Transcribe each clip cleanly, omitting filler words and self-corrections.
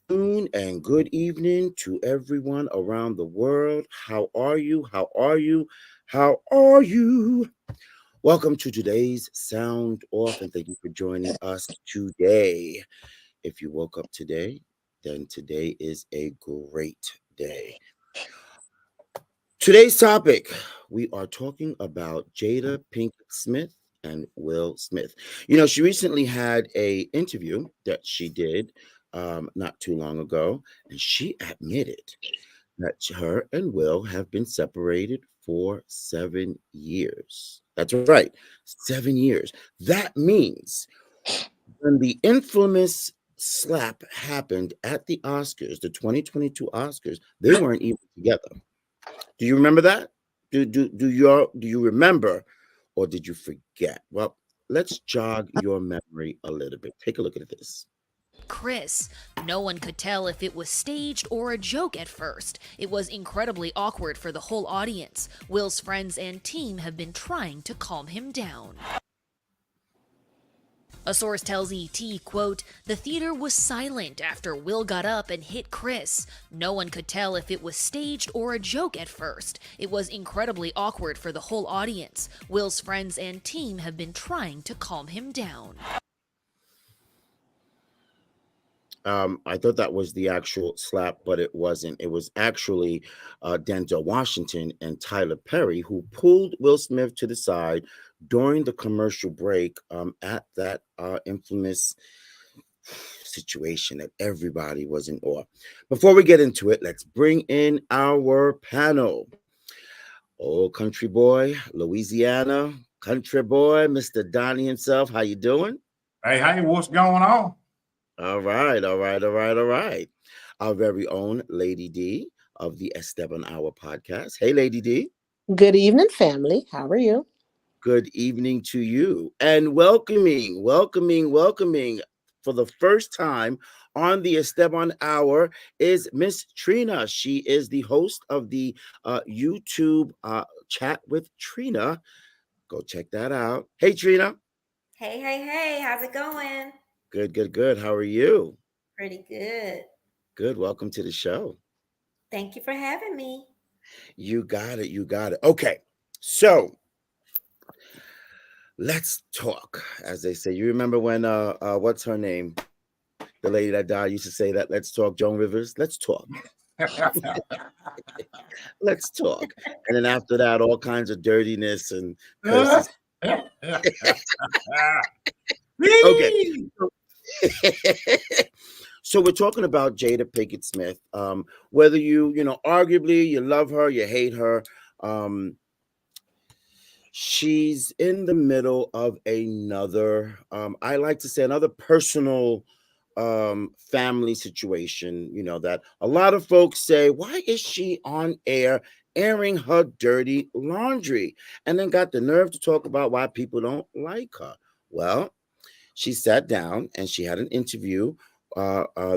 afternoon and good evening to everyone around the world. How are you? How are you? How are you? Welcome to today's Sound Off and thank you for joining us today. If you woke up today, then today is a great day. Today's topic, we are talking about Jada Pinkett Smith and Will Smith. She recently had a interview that she did not too long ago, and she admitted that her and Will have been separated for 7 years. That's right, 7 years. That means when the infamous slap happened at the Oscars, the 2022 Oscars, they weren't even together. Do you remember that? Do you remember, or did you forget? Well, let's jog your memory a little bit. Take a look at this. Chris. No one could tell if it was staged or a joke at first. It was incredibly awkward for the whole audience. Will's friends and team have been trying to calm him down. A source tells ET, quote, "The theater was silent after Will got up and hit Chris. No one could tell if it was staged or a joke at first. It was incredibly awkward for the whole audience. Will's friends and team have been trying to calm him down." I thought that was the actual slap, but it wasn't. It was actually Denzel Washington and Tyler Perry who pulled Will Smith to the side during the commercial break at that infamous situation that everybody was in awe. Before we get into it, let's bring in our panel. Old country boy, Louisiana country boy, Mr. Donnie himself. How you doing? Hey, what's going on? All right, all right, all right, all right. Our very own Lady D of the Esteban Hour podcast. Hey, Lady D. Good evening, family. How are you? Good evening to you. And welcoming for the first time on the Esteban Hour is Miss Trina. She is the host of the YouTube Chat with Trina. Go check that out. Hey, Trina. Hey, how's it going? Good, good, good. How are you? Pretty good. Good. Welcome to the show. Thank you for having me. You got it. You got it. Okay. So let's talk, as they say. You remember when what's her name? The lady that died used to say that, let's talk, Joan Rivers. Let's talk. Let's talk. And then after that, all kinds of dirtiness and curses. Okay. So we're talking about Jada Pinkett Smith. Whether arguably you love her, you hate her. She's in the middle of another, I like to say, another personal family situation, that a lot of folks say, why is she on air airing her dirty laundry? And then got the nerve to talk about why people don't like her. Well, she sat down and she had an interview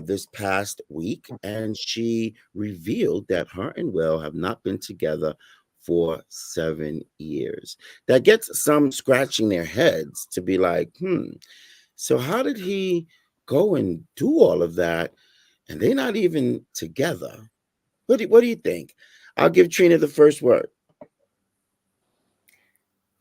this past week, and she revealed that her and Will have not been together for 7 years. That gets some scratching their heads to be like, so how did he go and do all of that and they're not even together? What do you think? I'll give Trina the first word.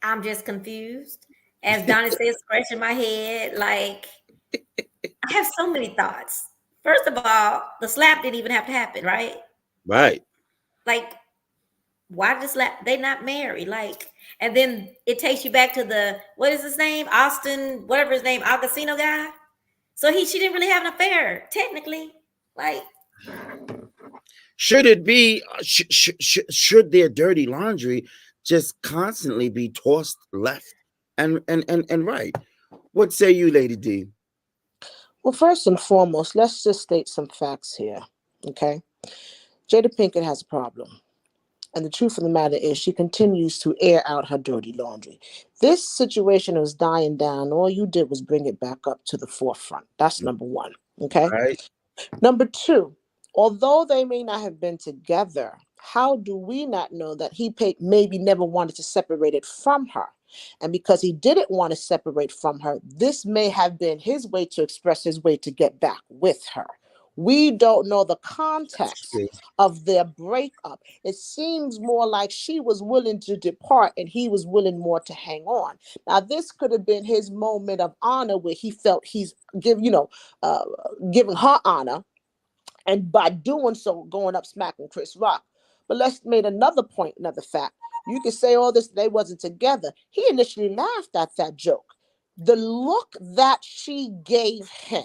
I'm just confused. As Donnie said, scratching my head. Like, I have so many thoughts. First of all, the slap didn't even have to happen, right? Right. Like, why did the slap? They not married. Like, and then it takes you back to what is his name? Austin, whatever his name, Al Casino guy. So she didn't really have an affair, technically. Like, should it be, should their dirty laundry just constantly be tossed left and right? What say you, Lady D? Well, first and foremost, let's just state some facts here, okay? Jada Pinkett has a problem. And the truth of the matter is she continues to air out her dirty laundry. This situation was dying down. All you did was bring it back up to the forefront. That's number one, okay? Right. Number two, although they may not have been together, how do we not know that he maybe never wanted to separate it from her? And because he didn't want to separate from her, this may have been his way to express his way to get back with her. We don't know the That's context true. of their breakup. It seems more like she was willing to depart and he was willing more to hang on. Now, this could have been his moment of honor where he felt he's uh, giving her honor, and by doing so, going up smacking Chris Rock. But let's make another point, another fact. You can say all this, they wasn't together. He initially laughed at that joke. The look that she gave him.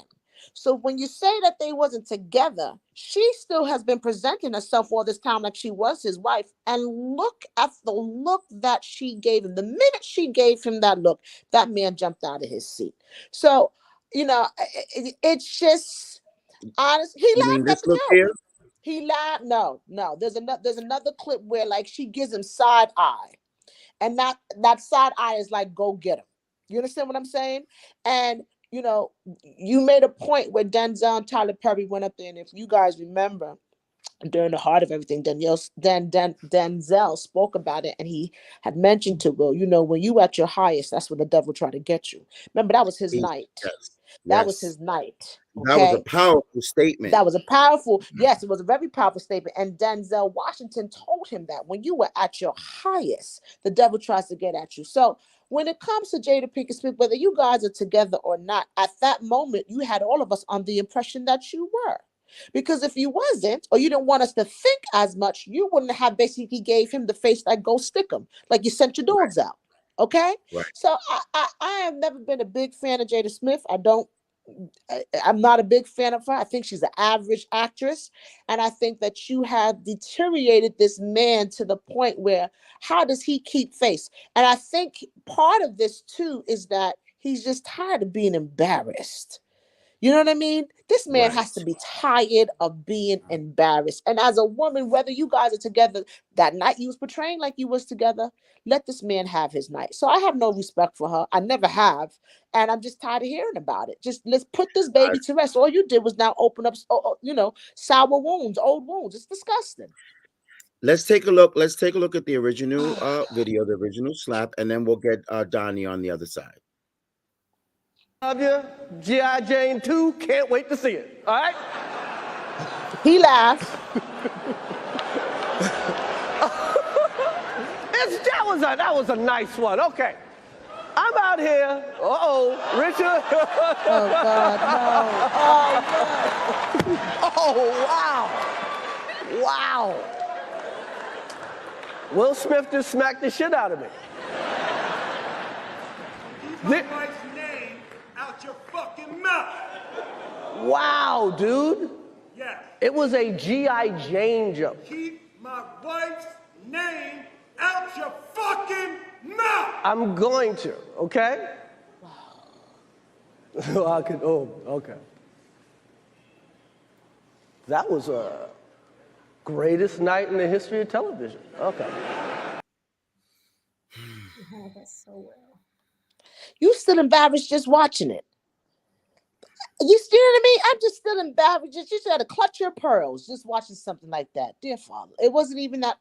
So when you say that they wasn't together, she still has been presenting herself all this time like she was his wife. And look at the look that she gave him. The minute she gave him that look, that man jumped out of his seat. So, it's just honest. He You mean laughed at this the look joke. here? He laughed. No, no. There's another clip where like she gives him side eye, and that side eye is like, go get him. You understand what I'm saying? And you made a point where Denzel and Tyler Perry went up there, and if you guys remember, during the heart of everything, Denzel spoke about it, and he had mentioned to Will, when you at your highest, that's when the devil tried to get you. Remember, that was his night. Yes. That was Yes. his night. That was a Okay. powerful statement. That was a powerful, yes, it was a very powerful statement. And Denzel Washington told him that when you were at your highest, the devil tries to get at you. So when it comes to Jada Pinkett Smith, whether you guys are together or not, at that moment, you had all of us on the impression that you were. Because if you wasn't, or you didn't want us to think as much, you wouldn't have basically gave him the face like go stick him, like you sent your dogs out. Okay. Right. So I have never been a big fan of Jada Smith. I'm not a big fan of her. I think she's an average actress. And I think that you have deteriorated this man to the point where how does he keep face? And I think part of this too is that he's just tired of being embarrassed. You know what I mean? This man Right. has to be tired of being embarrassed. And as a woman, whether you guys are together that night you was portraying like you was together, let this man have his night. So I have no respect for her. I never have. And I'm just tired of hearing about it. Just let's put this baby to rest. All you did was now open up, sour wounds, old wounds. It's disgusting. Let's take a look. Let's take a look at the original video, the original slap, and then we'll get Donnie on the other side. Love you. G.I. Jane 2, can't wait to see it. All right? He laughed. That was a nice one. Okay. I'm out here. Richard. Oh, God, no. Oh, wow. Wow. Will Smith just smacked the shit out of me. Keep my wife's name out your fucking mouth. Wow, dude. Yes. It was a G.I. Jane joke. Keep my wife's name out your fucking mouth. I'm going to, okay? Okay. That was a greatest night in the history of television. Okay. Oh, that's so well. You still embarrassed just watching it. You know what I mean? I'm just still embarrassed. You just had to clutch your pearls just watching something like that. Dear Father, it wasn't even that.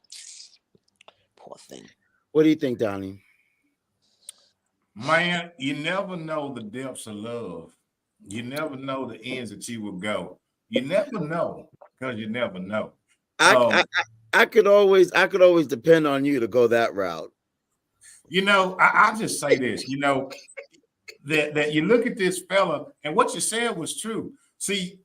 Poor thing. What do you think, Donnie? Man, you never know the depths of love. You never know the ends that you will go. You never know because you never know. I could always depend on you to go that route. I just say this, that you look at this fella and what you said was true. See,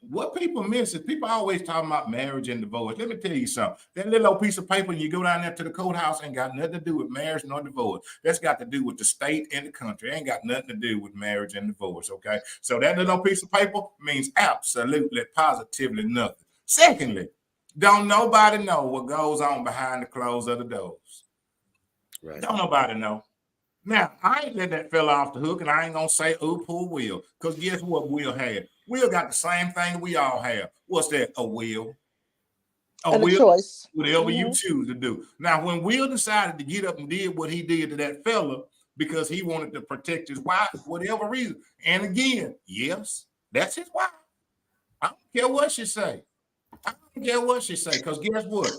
what people miss is people always talking about marriage and divorce. Let me tell you something. That little old piece of paper, and you go down there to the courthouse, ain't got nothing to do with marriage nor divorce. That's got to do with the state and the country. It ain't got nothing to do with marriage and divorce, okay? So that little piece of paper means absolutely, positively nothing. Secondly, don't nobody know what goes on behind the closed of the doors. Right. Don't nobody know. Now, I ain't let that fella off the hook, and I ain't going to say, poor Will, because guess what Will had? Will got the same thing we all have. What's that? A will. And a choice. Whatever you choose to do. Now, when Will decided to get up and did what he did to that fella because he wanted to protect his wife, whatever reason, and again, yes, that's his wife. I don't care what she say. Because guess what?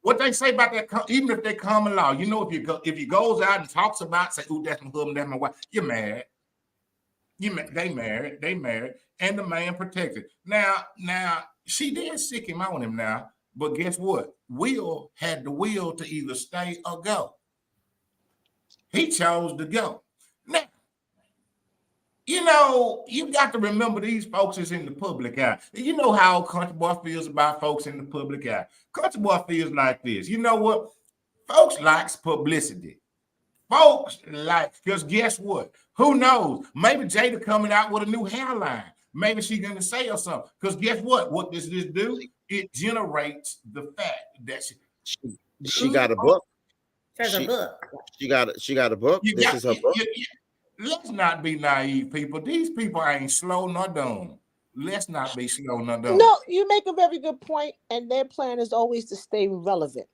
What they say about that, even if they common law, if he goes out and talks about, say, that's my husband, that's my wife, you're mad. They married, and the man protected. Now she did sick him on him now, but guess what? Will had the will to either stay or go. He chose to go. Now, you got to remember these folks is in the public eye. You know how Country Boy feels about folks in the public eye. Country Boy feels like this. You know what? Folks likes publicity. Folks like, because guess what? Who knows? Maybe Jada coming out with a new hairline. Maybe she's gonna say or something. Because guess what? What does this do? It generates the fact that she got a book. There's a book. She got a book. This is her book. Let's not be naive, people. These people ain't slow nor dumb. Let's not be slow nor dumb. No, you make a very good point, and their plan is always to stay relevant.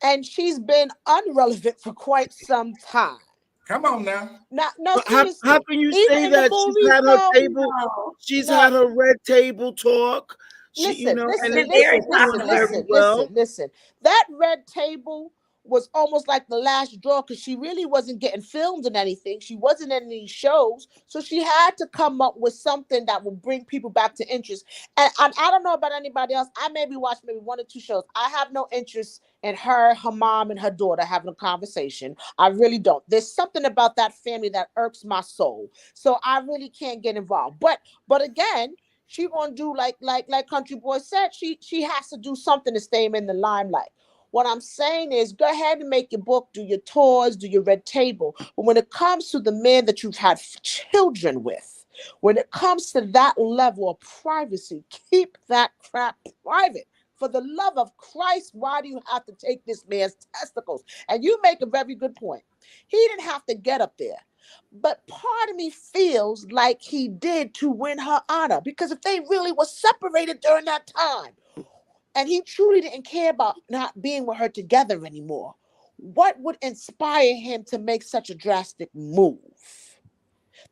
And she's been unrelevant for quite some time. Come on now. No, how can you say that she's had her table? She's had her red table talk. Listen. That red table was almost like the last draw because she really wasn't getting filmed in anything. She wasn't in any shows. So she had to come up with something that would bring people back to interest. And I don't know about anybody else. I maybe watched maybe 1 or 2 shows. I have no interest in her mom, and her daughter having a conversation. I really don't. There's something about that family that irks my soul. So I really can't get involved. But again, she gonna do like Country Boy said. She has to do something to stay in the limelight. What I'm saying is go ahead and make your book, do your tours, do your red table. But when it comes to the men that you've had children with, when it comes to that level of privacy, keep that crap private. For the love of Christ, why do you have to take this man's testicles? And you make a very good point. He didn't have to get up there. But part of me feels like he did to win her honor. Because if they really were separated during that time, and he truly didn't care about not being with her together anymore, what would inspire him to make such a drastic move?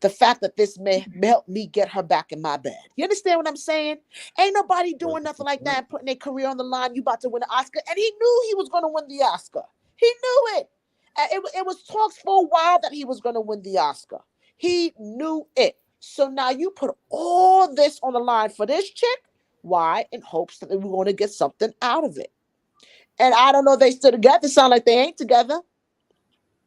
The fact that this may help me get her back in my bed. You understand what I'm saying? Ain't nobody doing nothing like that, putting their career on the line. You about to win an Oscar. And he knew he was going to win the Oscar. He knew it. It was talks for a while that he was going to win the Oscar. He knew it. So now you put all this on the line for this chick. Why? In hopes that we're going to get something out of it. And I don't know, they still together. Sound like they ain't together.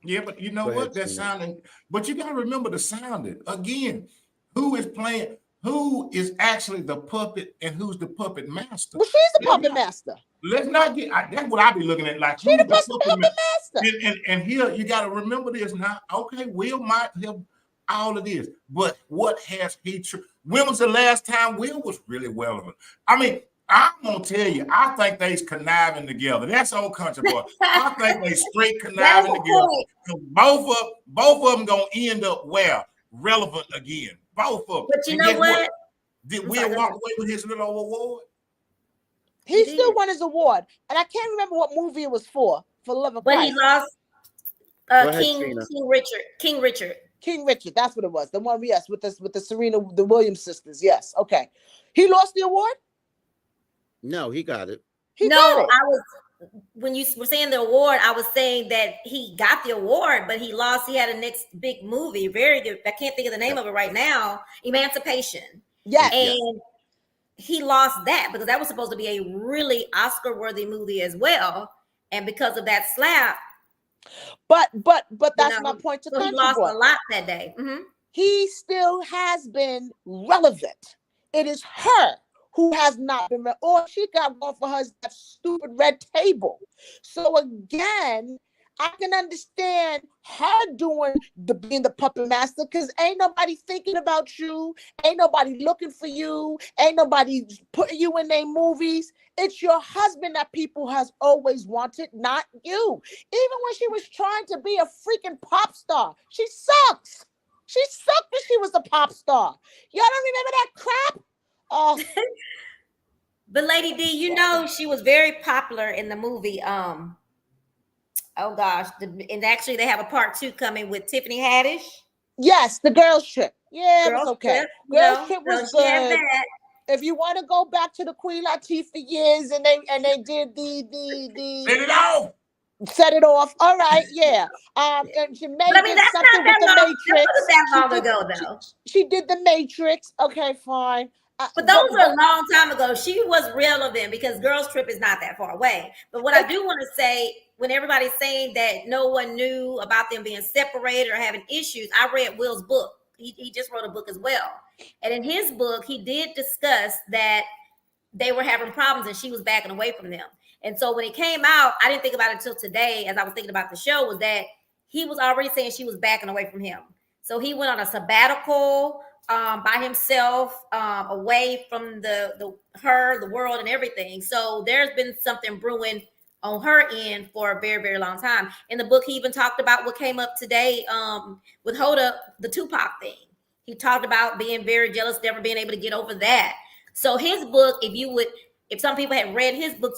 Yeah, but you know what? That's sounding. But you got to remember the sounding. Again, who is playing? Who is actually the puppet and who's the puppet master? Well, she's the puppet master. Let's not get. That's what I be looking at. Like, she's the puppet master. And here you got to remember this now. Okay, Will might have all of this, but what has he? When was the last time Will was really relevant? I mean, I'm gonna tell you, I think they's conniving together. That's old Country Boy. I think they straight conniving together. Both of them gonna end up relevant again. Both of them. But you know what? Did Will walk away with his little award? He still won his award, and I can't remember what movie it was for love of Christ. But he lost King Richard. King Richard, that's what it was. The one, yes, with the Serena, the Williams sisters. Yes, okay. He lost the award? No, he got it. When you were saying the award, I was saying that he got the award, but he lost. He had a next big movie, very good. I can't think of the name of it right now. Emancipation. Yes. And he lost that because that was supposed to be a really Oscar-worthy movie as well. And because of that slap. But that's my point to Country Boy. He lost a lot that day. Mm-hmm. He still has been relevant. It is her who has not been, or she got one for her that stupid red table. So again, I can understand her being the puppet master because ain't nobody thinking about you, ain't nobody looking for you, ain't nobody putting you in their movies. It's your husband that people has always wanted, not you. Even when she was trying to be a freaking pop star, she sucks. She sucked when she was a pop star. Y'all don't remember that crap? Oh. But Lady D, you know she was very popular in the movie. Oh gosh, and actually they have a part 2 coming with Tiffany Haddish. Yes, the girls trip. Yeah, it was okay. Girls trip was good. If you want to go back to the Queen Latifah years, and they did the Let it out. Set it off. All right, yeah. And she may But I mean, did that's something not that with the long. That Matrix. wasn't that She long did. ago, though. She did the Matrix. Okay, fine. But those are a long time ago. She was relevant because Girls Trip is not that far away. But what I do want to say, when everybody's saying that no one knew about them being separated or having issues, I read Will's book. He just wrote a book as well. And in his book, he did discuss that they were having problems and she was backing away from them. And so when it came out, I didn't think about it until today, as I was thinking about the show, was that he was already saying she was backing away from him. So he went on a sabbatical by himself, away from the world and everything. So there's been something brewing on her end for a very, very long time. In the book, he even talked about what came up today with Hoda, the Tupac thing. He talked about being very jealous, never being able to get over that. So his book, if some people had read his book,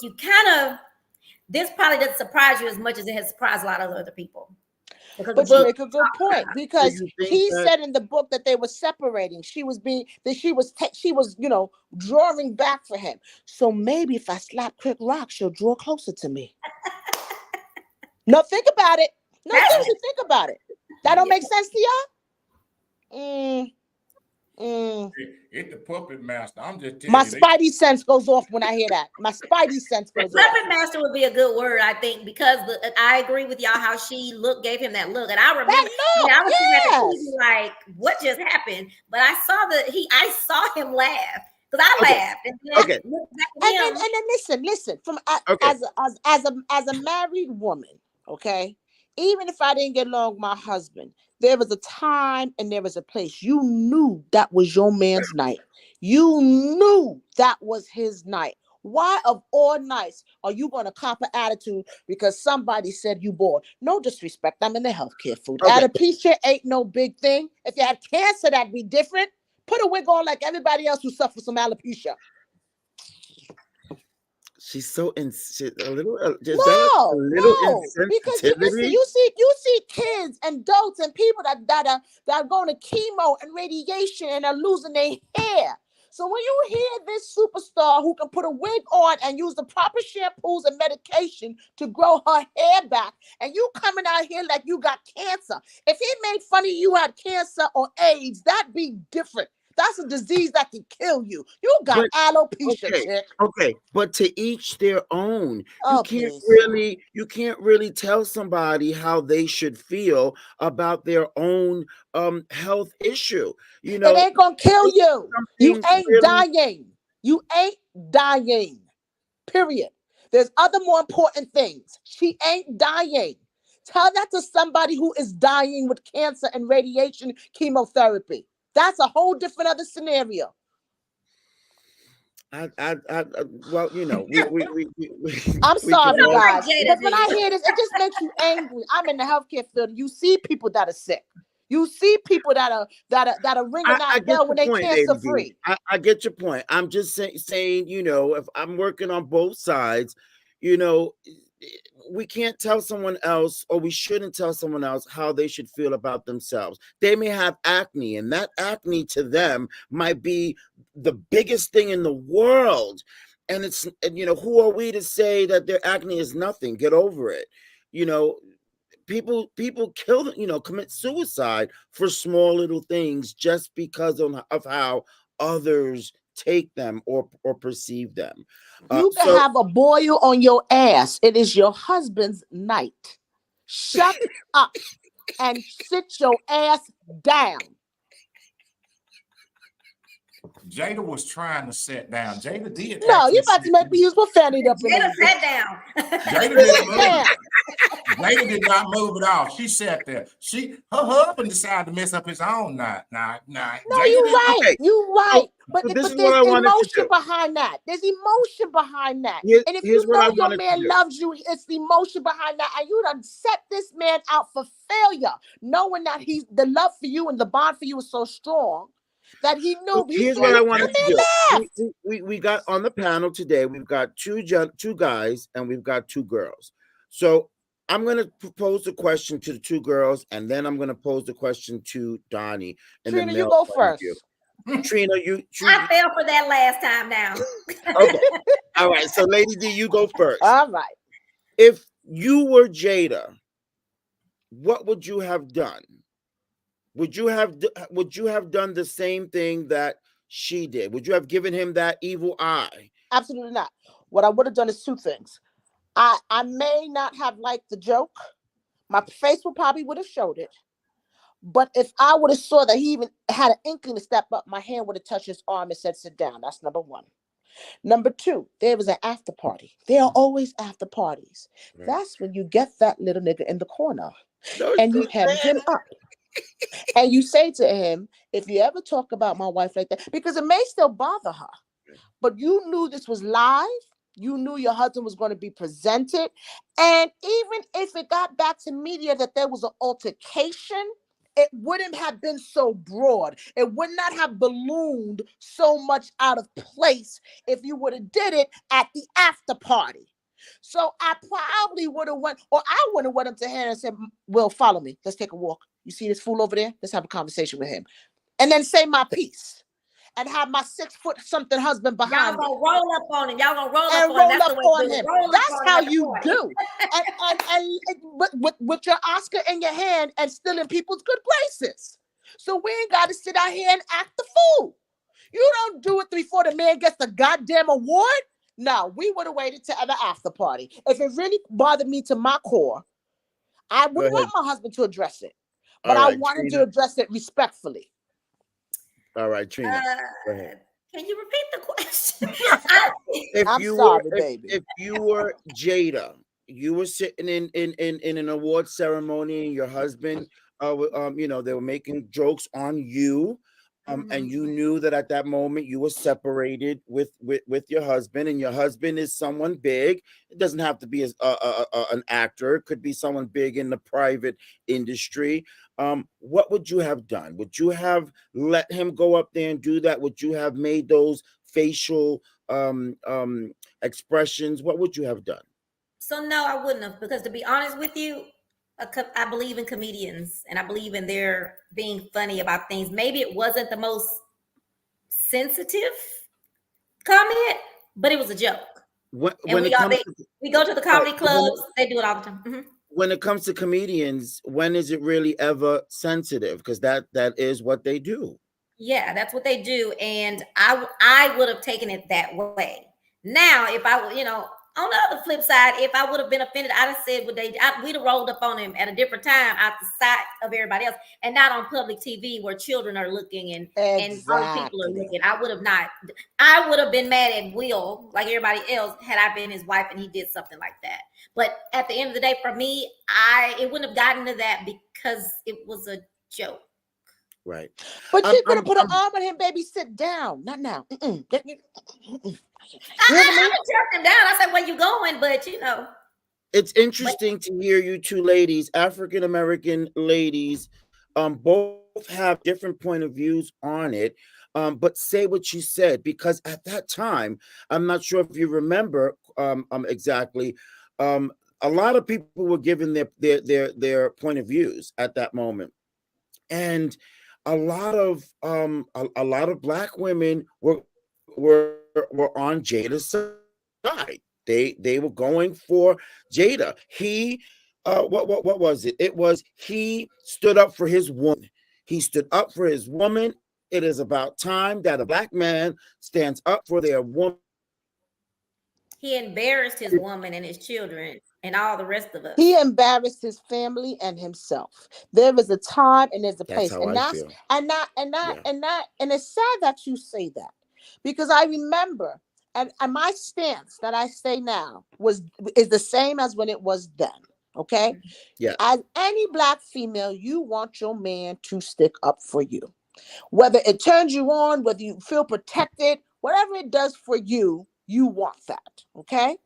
this probably doesn't surprise you as much as it has surprised a lot of other people. But you make a good point, because he said in the book that they were separating. She was drawing back for him. So maybe if I slap Quick Rock, she'll draw closer to me. No, think about it. No, seriously, think about it. That don't make sense to y'all? It's the puppet master. I'm just telling my you. Spidey sense goes off when I hear that. My Spidey sense goes off. Puppet master would be a good word, I think, because I agree with y'all how she gave him that look, and I remember I was sitting at the TV like, what just happened? But I saw him laugh because I laughed. And then listen. From as a married woman, okay. Even if I didn't get along with my husband, there was a time and there was a place. You knew that was your man's night. You knew that was his night. Why of all nights are you going to cop an attitude because somebody said you bored? No disrespect. I'm in the healthcare field. Alopecia ain't no big thing. If you had cancer, that'd be different. Put a wig on like everybody else who suffers from alopecia. She's so a little because you see kids and adults and people that are going to chemo and radiation and are losing their hair. So when you hear this superstar who can put a wig on and use the proper shampoos and medication to grow her hair back, and you coming out here like you got cancer, if he made fun of you had cancer or AIDS, that'd be different. That's a disease that can kill you. You got alopecia, chick. Okay, but to each their own. You can't really tell somebody how they should feel about their own health issue. You know, it ain't gonna kill you. You ain't dying. You ain't dying. Period. There's other more important things. She ain't dying. Tell that to somebody who is dying with cancer and radiation chemotherapy. That's a whole different other scenario. Well, you know, I'm sorry, guys, because when I hear this, it just makes you angry. I'm in the healthcare field. You see people that are sick. You see people that are ringing that bell when they're cancer free. I get your point. I'm just saying, you know, if I'm working on both sides, you know, we can't tell someone else, or we shouldn't tell someone else how they should feel about themselves. They may have acne, and that acne to them might be the biggest thing in the world. And you know, who are we to say that their acne is nothing? Get over it. You know, people kill, you know, commit suicide for small little things just because of how others take them or perceive them. You can have a boil on your ass. It is your husband's night. Shut up and sit your ass down. Jada was trying to sit down. Jada did. No, you about to make me use profanity up in Jada sat down. Jada did not move at all. She sat there. Her husband decided to mess up his own night. No, you're right. Okay. You're right. But there's emotion behind that. There's emotion behind that. And if you know your man loves you, it's the emotion behind that. And you done set this man out for failure, knowing that the love for you and the bond for you is so strong that he knew. Here's what I wanted to do. We got on the panel today. We've got two guys and we've got two girls. So I'm going to pose the question to the two girls, and then I'm going to pose the question to Donnie. Trina, you go first. Trina, I fell for that last time now. Okay. All right. So Lady D, you go first. All right. If you were Jada, what would you have done? Would you have done the same thing that she did? Would you have given him that evil eye? Absolutely not. What I would have done is two things. I may not have liked the joke. My face would probably would have showed it. But if I would have saw that he even had an inkling to step up, my hand would have touched his arm and said, sit down. That's number one. Number two, there was an after party. There are always after parties. Right. That's when you get that little nigga in the corner No, and you she hem him up. And you say to him, if you ever talk about my wife like that, because it may still bother her, but you knew this was live. You knew your husband was going to be presented. And even if it got back to media that there was an altercation, it wouldn't have been so broad. It would not have ballooned so much out of place if you would have did it at the after party. So I probably would have went, or I would have went up to him and said, Will, follow me. Let's take a walk. You see this fool over there? Let's have a conversation with him. And then say my piece. And have my 6 foot something husband behind Y'all gonna roll up on him. Y'all gonna roll and up on him. roll That's up the way on to do it. him. Roll up That's on him how at the you party. do. And with your Oscar in your hand and still in people's good graces. So we ain't got to sit out here and act the fool. You don't do it before the man gets the goddamn award. No, we would have waited till the after party. If it really bothered me to my core, I Go would ahead. want my husband to address it. All But I right, want him to Trina. address it respectfully. All right, Trina. Go ahead. Can you repeat the question? If I'm you sorry, were baby. if you were Jada, you were sitting in an award ceremony, and your husband, they were making jokes on you, and you knew that at that moment you were separated with your husband, and your husband is someone big. It doesn't have to be an actor; it could be someone big in the private industry. What would you have done? Would you have let him go up there and do that? Would you have made those facial expressions? What would you have done? So no, I wouldn't have, because to be honest with you, I believe in comedians and I believe in their being funny about things. Maybe it wasn't the most sensitive comment, but it was a joke. When, And when it comes to, we go to the right, comedy clubs, they do it all the time. when it comes to comedians, when is it really ever sensitive? Because that is what they do. Yeah, that's what they do, and I would have taken it that way. Now, if I, on the other flip side, if I would have been offended, I'd have said we'd have rolled up on him at a different time out the sight of everybody else, and not on public TV where children are looking and other people are looking. I would have not. I would have been mad at Will like everybody else had I been his wife and he did something like that. But at the end of the day, for me, it wouldn't have gotten to that because it was a joke. Right. But you could have put an arm on him, baby. Sit down. Not now. I jerked him down. I said, "Where you going?" But it's interesting to hear you two ladies, African American ladies, both have different point of views on it. But say what you said, because at that time, I'm not sure if you remember exactly. A lot of people were giving their point of views at that moment, and a lot of Black women were on Jada's side. They were going for Jada. He what was it? It was he stood up for his woman. He stood up for his woman. It is about time that a Black man stands up for their woman. He embarrassed his woman and his children and all the rest of us. He embarrassed his family and himself. There is a time and there's a place. That's how I feel. And it's sad that you say that, because I remember and my stance that I say now is the same as when it was then. Okay. Yeah. As any Black female, you want your man to stick up for you. Whether it turns you on, whether you feel protected, whatever it does for you, you want that. Okay.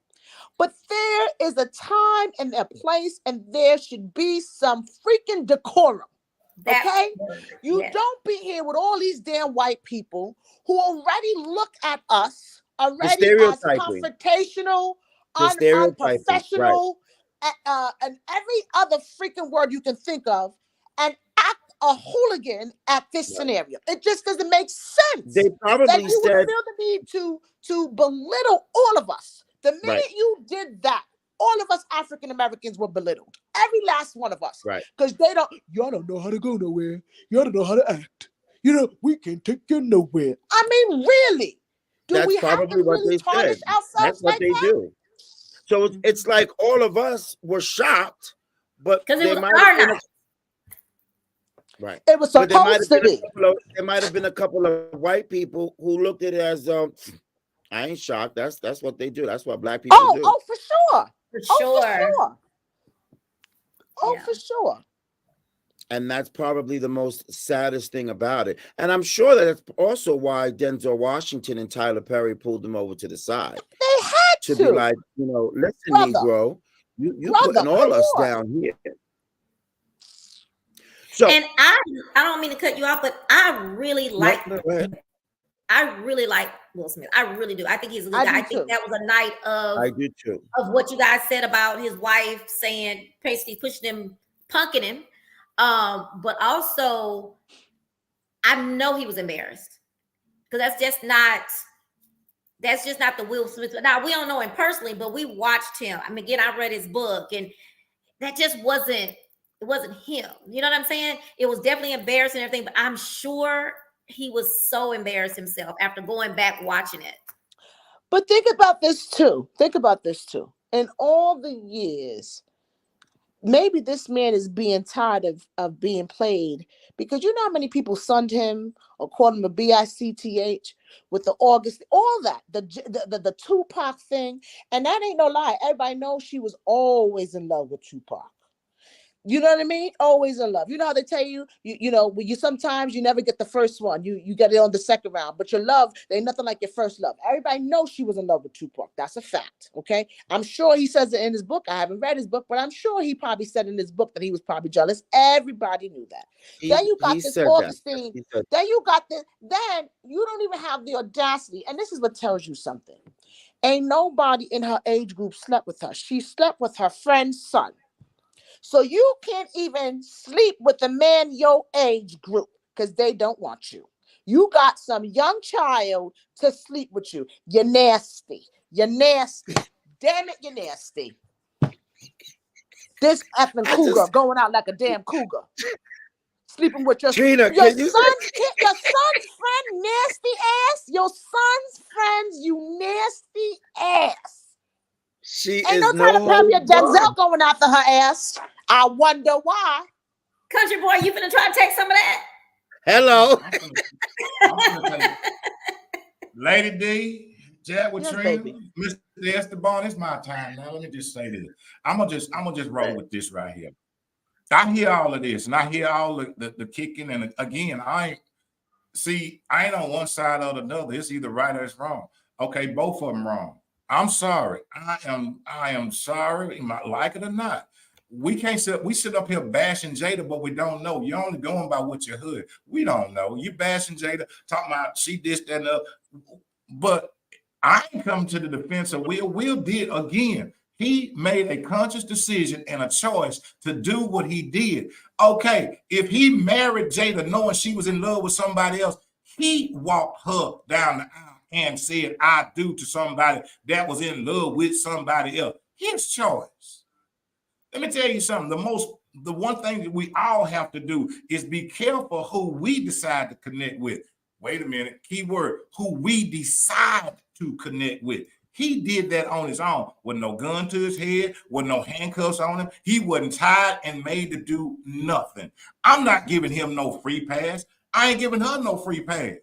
But there is a time and a place, and there should be some freaking decorum. Okay? You don't be here with all these damn white people who already look at us already as confrontational, unprofessional, and every other freaking word you can think of, and act a hooligan at this scenario. It just doesn't make sense. They probably that you said would feel the need to belittle all of us. The minute you did that, all of us African Americans were belittled. Every last one of us. Right. Because y'all don't know how to go nowhere. Y'all don't know how to act. We can't take you nowhere. I mean, really? Do That's we have to probably what really they tarnish said. ourselves That's what like they that? do. So it's like all of us were shocked, but Because it there was might our have been night. right. It was But there might supposed have to been be. there might have been a couple of white people who looked at it as I ain't shocked. That's what they do. That's what black people do. Oh, for sure. For Oh, for sure. sure. Oh, Yeah. for sure. And that's probably the most saddest thing about it. And I'm sure that that's also why Denzel Washington and Tyler Perry pulled them over to the side They had to to. be like, listen, Brother. Negro, you Brother, putting all come us on. down here. So And I don't mean to cut you off, but I really like go ahead. I really like Will Smith. I really do. I think he's a good I guy. do I think too. that was a night I do too. of what you guys said about his wife saying basically pushing him, punking him. But also I know he was embarrassed because that's just not the Will Smith. Now we don't know him personally, but we watched him. I mean, again, I read his book, and that just wasn't him. You know what I'm saying? It was definitely embarrassing and everything, but I'm sure he was so embarrassed himself after going back watching it. But think about this too. In all the years, maybe this man is being tired of being played, because you know how many people sunned him or called him a BICTH with the August, all that, the Tupac thing. And that ain't no lie. Everybody knows she was always in love with Tupac. You know what I mean? Always in love. You know how they tell you, when you sometimes you never get the first one. You get it on the second round. But your love, there ain't nothing like your first love. Everybody knows she was in love with Tupac. That's a fact. Okay. I'm sure he says it in his book. I haven't read his book, but I'm sure he probably said in his book that he was probably jealous. Everybody knew that. Then you got He this said Augustine. that. He said Then you got this. Then you don't even have the audacity. And this is what tells you something. Ain't nobody in her age group slept with her. She slept with her friend's son. So you can't even sleep with the man your age group because they don't want you. You got some young child to sleep with you. You're nasty. You're nasty. Damn it, you're nasty. This effing cougar going out like a damn cougar. Sleeping with your Trina, son's can you friend, nasty ass. Your son's friends, you nasty ass. She Ain't is no no Tyler Perry or holds barred. Denzel going after her ass. I wonder why. Country boy, you finna try to take some of that? Hello. I'm gonna take Lady D, Jack with Yes, Trina, baby. Mr. Esteban. It's my time now. Let me just say this. I'm gonna just roll with this right here. I hear all of this, and I hear all the kicking. And again, I ain't on one side or the other. It's either right or it's wrong. Okay, both of them wrong. I'm sorry. I am sorry. You might like it or not. We sit up here bashing Jada, but we don't know. You're only going by what you heard. We don't know. You bashing Jada, talking about she this, that, and the. But I ain't come to the defense of Will. Will did again. He made a conscious decision and a choice to do what he did. Okay, if he married Jada knowing she was in love with somebody else, he walked her down the aisle and said, I do to somebody that was in love with somebody else. His choice. Let me tell you something. The one thing that we all have to do is be careful who we decide to connect with. Wait a minute, keyword, who we decide to connect with. He did that on his own with no gun to his head, with no handcuffs on him. He wasn't tied and made to do nothing. I'm not giving him no free pass. I ain't giving her no free pass.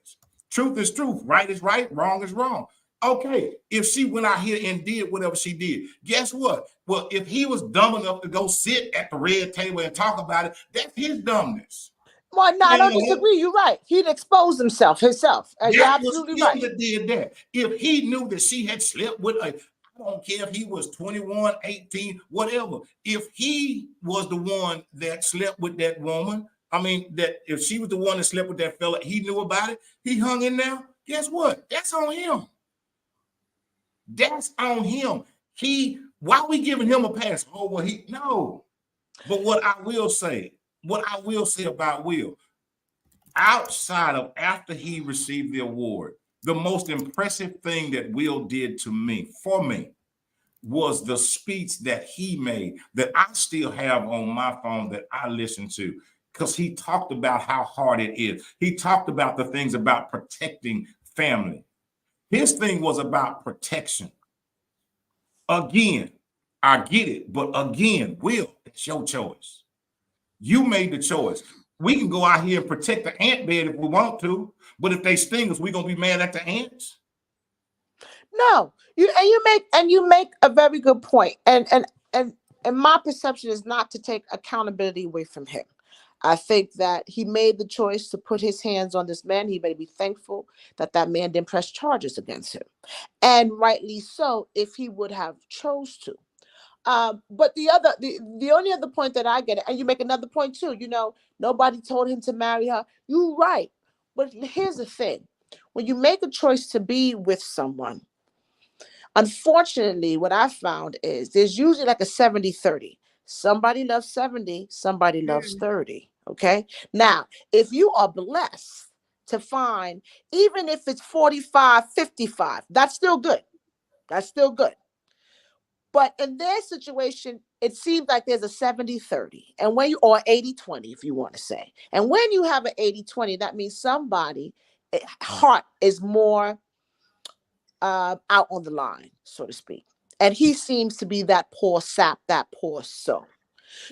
Truth is truth. Right is right. Wrong is wrong. Okay, if she went out here and did whatever she did, guess what? Well, if he was dumb enough to go sit at the red table and talk about it, that's his dumbness. Well, no, I don't disagree. You're right. He'd expose himself. You're That absolutely was him right. that did that. If he knew that she had slept with I don't care if he was 21, 18, whatever. If he was the one that slept with that woman, that if she was the one that slept with that fella, he knew about it, he hung in there. Guess what? That's on him. That's on him. Why are we giving him a pass? Oh, well, no. But what I will say about Will, outside of after he received the award, the most impressive thing that Will did for me, was the speech that he made that I still have on my phone that I listen to, because he talked about how hard it is. He talked about the things about protecting family. His thing was about protection. Again, I get it, but again, Will, it's your choice. You made the choice. We can go out here and protect the ant bed if we want to, but if they sting us, we're gonna be mad at the ants. No, you make a very good point. And my perception is not to take accountability away from him. I think that he made the choice to put his hands on this man. He may be thankful that that man didn't press charges against him, and rightly so if he would have chose to. But the only other point that I get, and you make another point too, nobody told him to marry her. You're right. But here's the thing. When you make a choice to be with someone, unfortunately, what I found is there's usually like a 70-30. Somebody loves 70, somebody loves 30. Okay. Now, if you are blessed to find, even if it's 45-55, that's still good. That's still good. But in their situation, it seems like there's a 70-30, and when you, or 80-20, if you want to say. And when you have an 80-20, that means somebody heart is more out on the line, so to speak. And he seems to be that poor sap, that poor soul.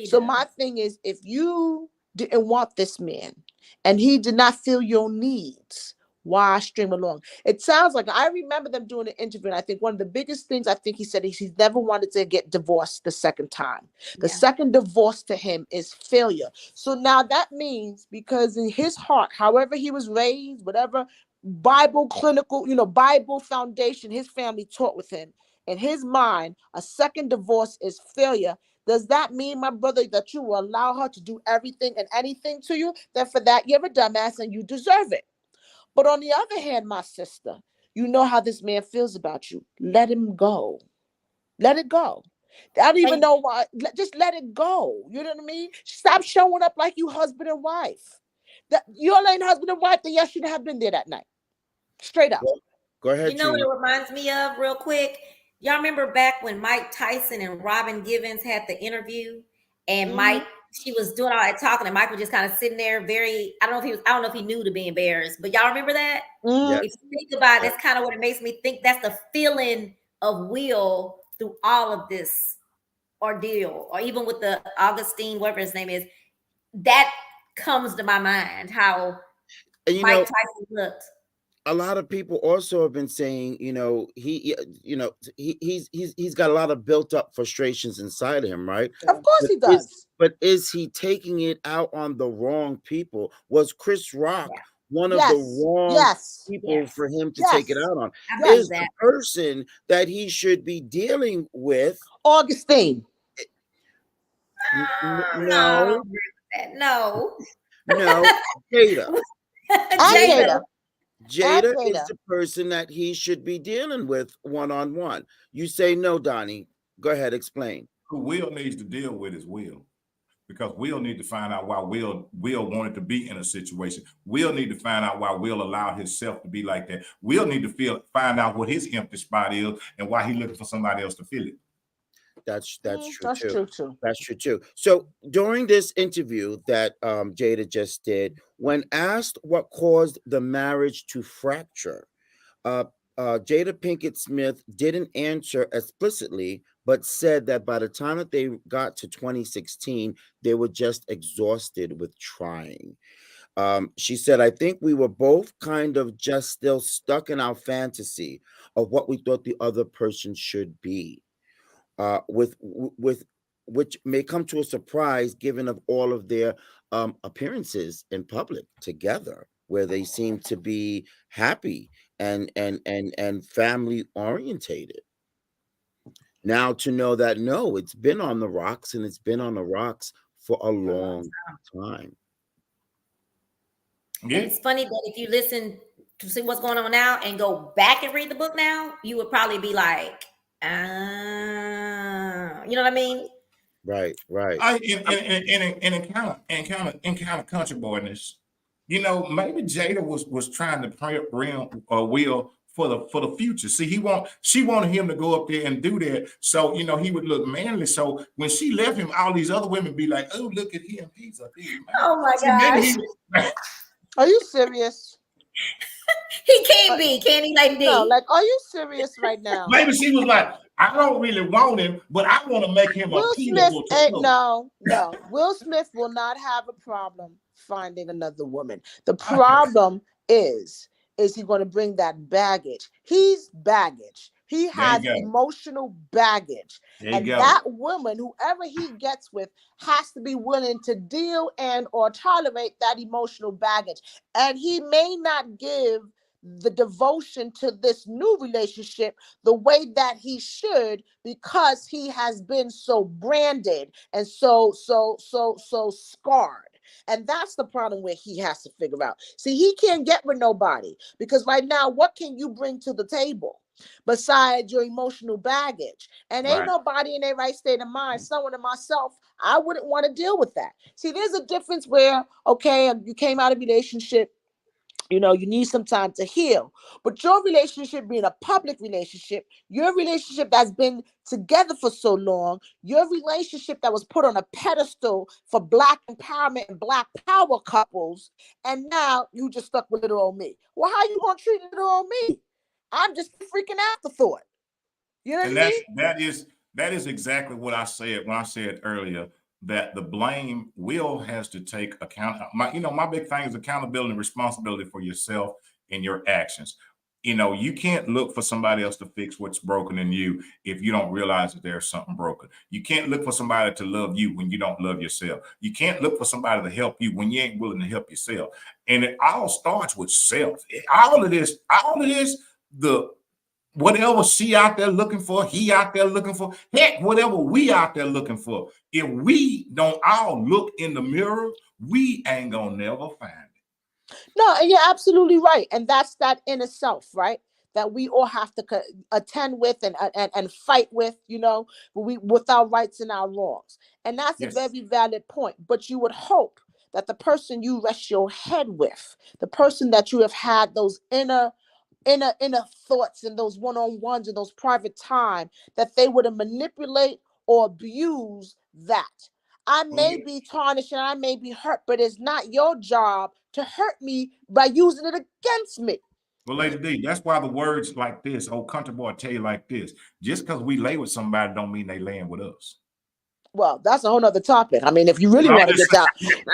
So my thing is, if you didn't want this man and he did not feel your needs, why string along? It sounds like, I remember them doing an interview, and I think one of the biggest things I think he said is he's never wanted to get divorced the second time. The second divorce to him is failure. So now that means, because in his heart, however he was raised, whatever Bible clinical, Bible foundation his family taught with him, in his mind, a second divorce is failure. Does that mean, my brother, that you will allow her to do everything and anything to you? Then for that, you're a dumbass and you deserve it. But on the other hand, my sister, you know how this man feels about you. Let him go. Let it go. I don't even know why. Just let it go. You know what I mean? Stop showing up like you husband and wife. That you all ain't husband and wife, then you shouldn't have been there that night. Straight up. Go ahead. You know what it reminds me of, real quick? Y'all remember back when Mike Tyson and Robin Givens had the interview, and Mike, she was doing all that talking, and Mike was just kind of sitting there, I don't know if he knew to be embarrassed, but y'all remember that? Yes. If you think about it, that's kind of what it makes me think. That's the feeling of Will through all of this ordeal, or even with the Augustine, whatever his name is. That comes to my mind, how Mike Tyson looked. A lot of people also have been saying, he's got a lot of built up frustrations inside of him, right? Of course he does. But is he taking it out on the wrong people? Was Chris Rock one of the wrong people for him to take it out on? Is the person that he should be dealing with Augustine? No, Jada. Jada. Jada is the person that he should be dealing with one-on-one. You say no, Donnie. Go ahead, explain. Who Will needs to deal with is Will. Because Will need to find out why Will wanted to be in a situation. Will need to find out why Will allowed himself to be like that. Will need to find out what his empty spot is and why he's looking for somebody else to fill it. That's true too. That's true too. So during this interview that Jada just did, when asked what caused the marriage to fracture, Jada Pinkett Smith didn't answer explicitly, but said that by the time that they got to 2016, they were just exhausted with trying. She said, I think we were both kind of just still stuck in our fantasy of what we thought the other person should be. With which may come to a surprise given of all of their appearances in public together, where they seem to be happy and family orientated. Now to know that no, it's been on the rocks, and it's been on the rocks for a long time. Yeah. It's funny that if you listen to see what's going on now and go back and read the book now, you would probably be like, you know what I mean? Right. In kind of country boyness, maybe Jada was trying to prep Will for the future. See, she wanted him to go up there and do that, so he would look manly. So when she left him, all these other women be like, "Oh, look at him, he's a big man." Oh my See, maybe gosh. Are you serious? He can't be, can he, Lady No, D? like, are you serious right now? maybe she was like, "I don't really want him, but I want to make him Will Smith appealable to ain't others." no. Will Smith will not have a problem finding another woman. The problem is he going to bring that baggage? He's baggage. He There you has go. emotional baggage. There you And go. that woman, whoever he gets with, has to be willing to deal and or tolerate that emotional baggage. And he may not give the devotion to this new relationship the way that he should, because he has been so branded and so scarred. And that's the problem where he has to figure out. See, he can't get with nobody because right now, what can you bring to the table besides your emotional baggage? And ain't Right. nobody in their right state of mind, someone in myself, I wouldn't want to deal with that. See, there's a difference where, okay, you came out of a relationship, you need some time to heal. But your relationship being a public relationship, your relationship that's been together for so long, your relationship that was put on a pedestal for Black empowerment and Black power couples, and now you just stuck with little old me. Well, how you gonna treat little old me? I'm just a freaking afterthought. You know what And I mean? that is exactly what I said when I said earlier that the blame Will has to take account. My big thing is accountability and responsibility for yourself and your actions. You can't look for somebody else to fix what's broken in you if you don't realize that there's something broken. You can't look for somebody to love you when you don't love yourself. You can't look for somebody to help you when you ain't willing to help yourself. And it all starts with self. All of this, the whatever she out there looking for, he out there looking for, heck, whatever we out there looking for, if we don't all look in the mirror, we ain't gonna never find it. No, and you're absolutely right. And that's that inner self, right? That we all have to attend with and fight with, with our rights and our wrongs. And that's a Yes. very valid point. But you would hope that the person you rest your head with, the person that you have had those inner thoughts and those one-on-ones and those private time, that they would manipulate or abuse that. I Well, may be tarnished and I may be hurt, but it's not your job to hurt me by using it against me. Lady D, that's why the words like this, old country boy tell you like this, just because we lay with somebody don't mean they laying with us. Well, that's a whole nother topic. I mean, if you really I'm want to just get down,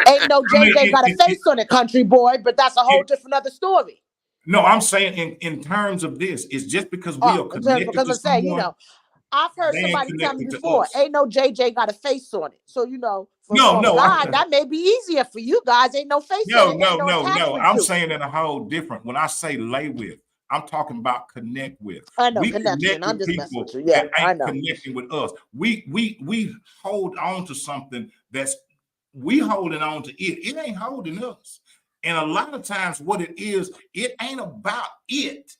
ain't no I mean, JJ got a face on it, country boy, but that's a whole different other story. no, I'm saying in terms of this, it's just because we Oh, are connected because to I say, someone, I've heard they ain't somebody tell me connected to before, us. ain't no JJ got a face on it. So, No, from no, God, that may be easier for you guys. Ain't no face on no, it, no, ain't no no, no. attachment I'm to it. saying in a whole different. When I say lay with, I'm talking about connect with. I know, We connection. connect I'm with just messing with people you. Yeah, that I ain't know. connecting with us. We hold on to something that's we holding on to it. It ain't holding us. And a lot of times, what it is, it ain't about it.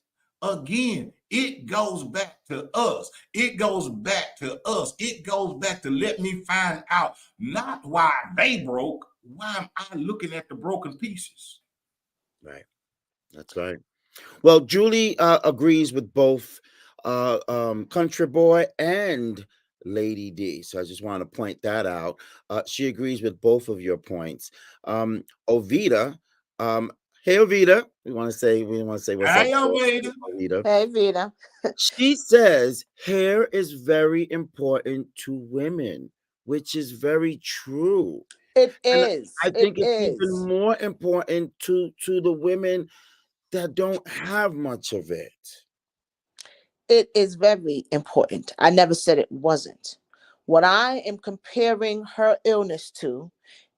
Again, it goes back to us. It goes back to us. It goes back to let me find out not why they broke. Why am I looking at the broken pieces? Right. That's right. Well, Julie agrees with both Country Boy and Lady D. So I just want to point that out. She agrees with both of your points. Ovita, hey Ovita, we want to say what's up Hey, to Ovita. Ovita. Hey, Vita. She says hair is very important to women, which is very true. It And is. I It think it's even is. more important to the women that don't have much of it. It is very important. I never said it wasn't. What I am comparing her illness to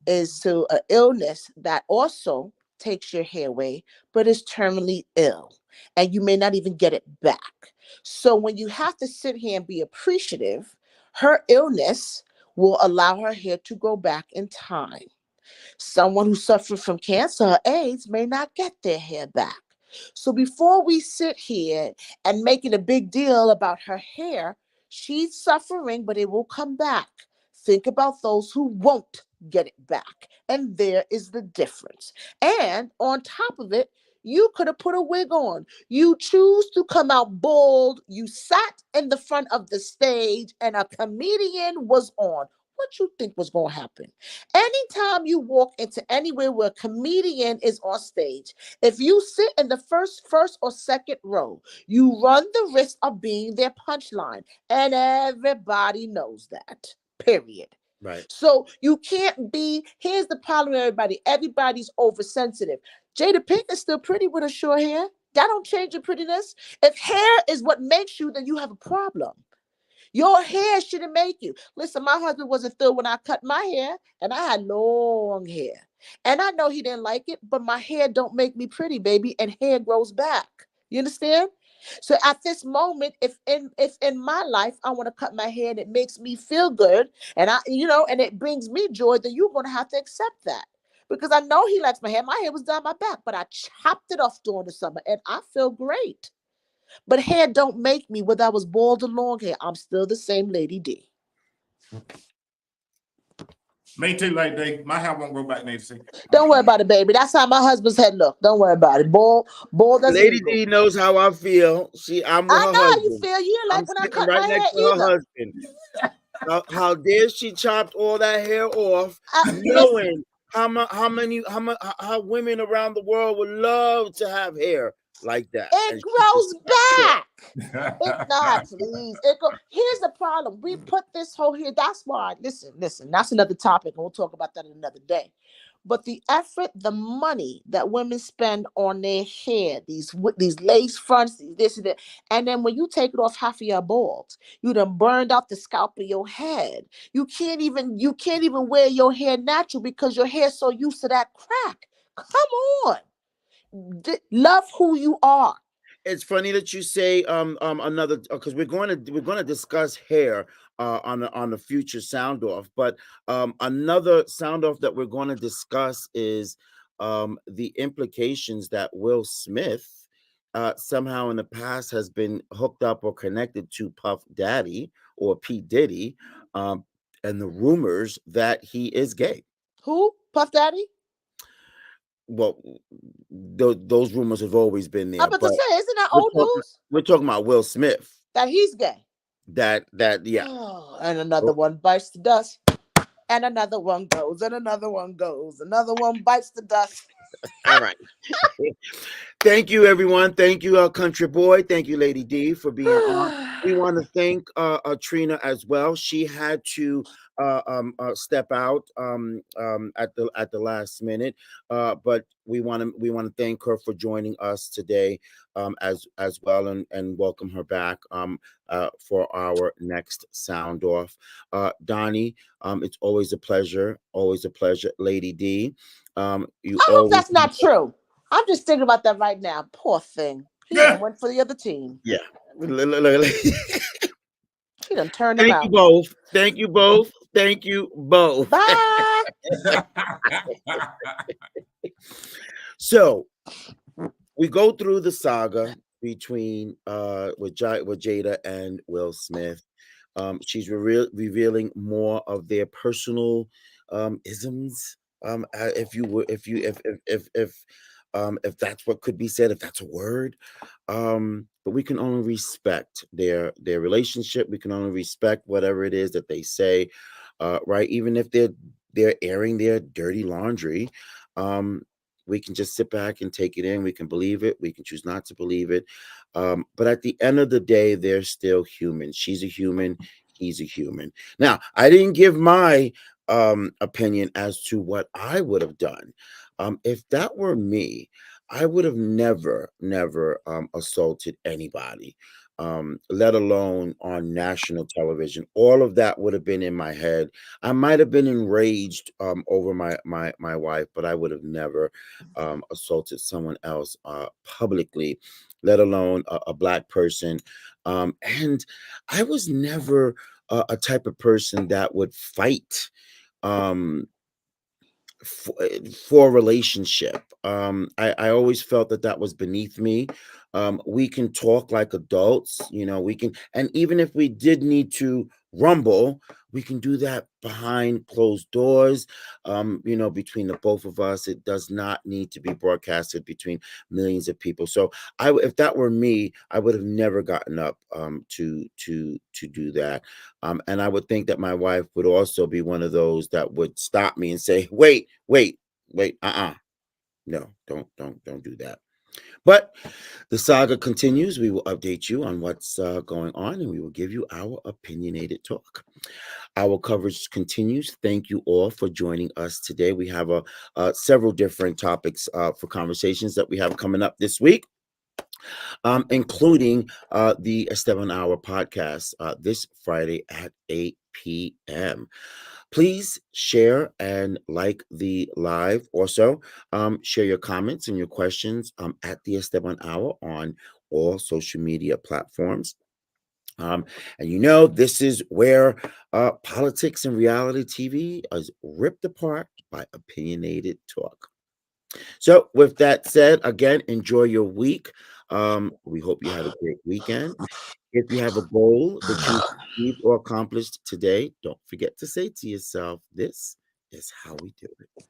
is to an illness that also takes your hair away, but is terminally ill, and you may not even get it back. So when you have to sit here and be appreciative, her illness will allow her hair to grow back in time. Someone who suffered from cancer or AIDS may not get their hair back. So before we sit here and making a big deal about her hair, she's suffering, but it will come back. Think about those who won't get it back. And there is the difference. And on top of it, You could have put a wig on. You choose to come out bald. You sat in the front of the stage and a comedian was on. What you think was going to happen? Anytime you walk into anywhere where a comedian is on stage, if you sit in the first or second row, you run the risk of being their punchline. And everybody knows that. Period. Right. So you can't be, here's the problem with everybody. Everybody's oversensitive. Jada Pinkett is still pretty with her short hair. That don't change your prettiness. If hair is what makes you, then you have a problem. Your hair shouldn't make you. Listen, my husband wasn't thrilled when I cut my hair, and I had long hair. And I know he didn't like it, but my hair don't make me pretty, baby, and hair grows back. You understand? So at this moment, if in my life I want to cut my hair and it makes me feel good, and and it brings me joy, then you're gonna have to accept that. Because I know he likes my hair. My hair was down my back, but I chopped it off during the summer, and I feel great. But hair don't make me, whether I was bald or long hair. I'm still the same Lady D. Me too, like they, my hair won't grow back, Nancy. Don't worry about it, baby. That's how my husband's head look. Don't worry about it. Bald as Lady eagle. D knows how I feel. I'm with I her know how you husband. feel. You didn't I'm like when I sitting cut my right hair next to her either. husband. How dare she chopped all that hair off, Listen, knowing how women around the world would love to have hair like that, it and she just grows chopped it off. back. It not, please. Here's the problem. We put this whole here. That's why. Listen. That's another topic, and we'll talk about that another day. But the effort, the money that women spend on their hair, these lace fronts, this and that, and then when you take it off half of your bald, you done burned out the scalp of your head. You can't even wear your hair natural because your hair's so used to that crack. Come on, love who you are. It's funny that you say another, because we're going to discuss hair on the future sound off, but another sound off that we're going to discuss is the implications that Will Smith somehow in the past has been hooked up or connected to Puff Daddy or P Diddy, um, and the rumors that he is gay. Who? Puff Daddy? Well, those rumors have always been I'm there, about to but say, isn't that we're old talking news? we're talking about Will Smith. That he's gay. That yeah. Oh, and another one bites the dust. And another one goes, and another one goes. Another one bites the dust. All right. Thank you, everyone. Thank you, Country Boy. Thank you, Lady D, for being on. We want to thank Trina as well. She had to step out at the last minute, but we want to thank her for joining us today as well, and welcome her back for our next sound off. Donnie, it's always a pleasure. Always a pleasure, Lady D. You I hope always that's not true. I'm just thinking about that right now. Poor thing. He done went for the other team. yeah. He done turned them Thank you out. both. Thank you both. Thank you both. Bye. So we go through the saga between with Jada and Will Smith. She's revealing more of their personal isms. If you would, if that's what could be said, if that's a word. But we can only respect their relationship. We can only respect whatever it is that they say, right? Even if they're airing their dirty laundry. We can just sit back and take it in. We can believe it. We can choose not to believe it. But at the end of the day, they're still human. She's a human. He's a human. Now, I didn't give my opinion as to what I would have done. If that were me, I would have never assaulted anybody, let alone on national television. All of that would have been in my head. I might have been enraged over my wife, but I would have never assaulted someone else publicly, let alone a black person. And I was never a type of person that would fight. Um, for a relationship. I always felt that was beneath me. We can talk like adults, we can, and even if we did need to Rumble, we can do that behind closed doors. Between the both of us, it does not need to be broadcasted between millions of people. So if that were me, I would have never gotten up to do that. And I would think that my wife would also be one of those that would stop me and say, wait, wait, wait, no, don't do that. But the saga continues. We will update you on what's going on, and we will give you our opinionated talk. Our coverage continues. Thank you all for joining us today. We have several different topics for conversations that we have coming up this week, including the Esteban Hour podcast this Friday at 8 p.m. Please share and like the live. Also, share your comments and your questions at the Esteban Hour on all social media platforms. And this is where politics and reality TV is ripped apart by opinionated talk. So, with that said, again, enjoy your week. We hope you have a great weekend. If you have a goal that you achieved or accomplished today, don't forget to say to yourself, this is how we do it.